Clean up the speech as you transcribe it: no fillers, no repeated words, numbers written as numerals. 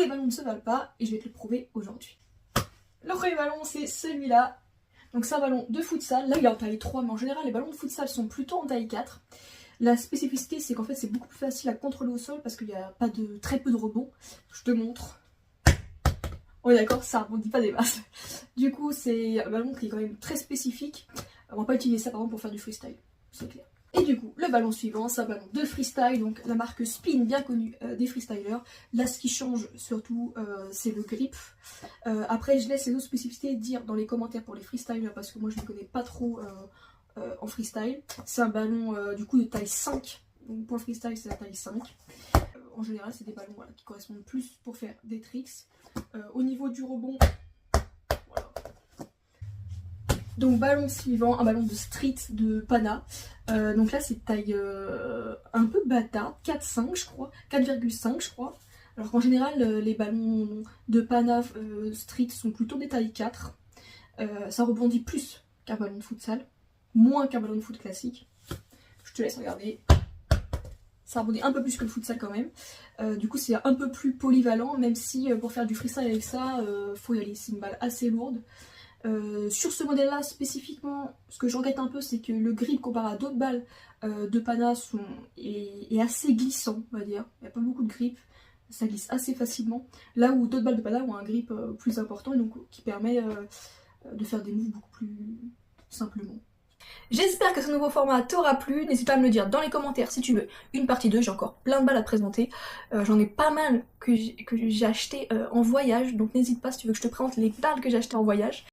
les ballons ne se valent pas et je vais te le prouver aujourd'hui. Le premier ballon, c'est celui-là. Donc c'est un ballon de futsal. Là, il est en taille 3, mais en général, les ballons de futsal sont plutôt en taille 4. La spécificité, c'est qu'en fait, c'est beaucoup plus facile à contrôler au sol parce qu'il n'y a pas très peu de rebond. Je te montre. On est d'accord, ça rebondit pas des masses. Du coup, c'est un ballon qui est quand même très spécifique. On va pas utiliser ça par exemple pour faire du freestyle, c'est clair. Et du coup, le ballon suivant, c'est un ballon de freestyle, donc la marque Spin, bien connue des freestylers. Là, ce qui change surtout, c'est le grip. Après, je laisse les autres spécificités dire dans les commentaires pour les freestylers, parce que moi, je ne connais pas trop en freestyle. C'est un ballon, du coup, de taille 5. Donc pour le freestyle, c'est la taille 5. En général, c'est des ballons voilà, qui correspondent plus pour faire des tricks. Au niveau du rebond, voilà. Donc ballon suivant, un ballon de street de Pana. Donc là c'est taille un peu bâtard, 4,5 je crois, 4,5 je crois. Alors qu'en général les ballons de Pana street sont plutôt des tailles 4. Ça rebondit plus qu'un ballon de futsal, moins qu'un ballon de foot classique. Je te laisse regarder. Ça rebondit un peu plus que le futsal quand même. Du coup c'est un peu plus polyvalent, même si pour faire du freestyle avec ça, faut y aller. C'est une balle assez lourde. Sur ce modèle là spécifiquement, ce que je regrette un peu, c'est que le grip comparé à d'autres balles de Pana est assez glissant, on va dire. Il n'y a pas beaucoup de grip, ça glisse assez facilement. Là où d'autres balles de Pana ont un grip plus important et donc qui permet de faire des moves beaucoup plus simplement. J'espère que ce nouveau format t'aura plu, n'hésite pas à me le dire dans les commentaires si tu veux une partie 2, j'ai encore plein de balles à te présenter. J'en ai pas mal que j'ai acheté en voyage, donc n'hésite pas si tu veux que je te présente les balles que j'ai achetées en voyage.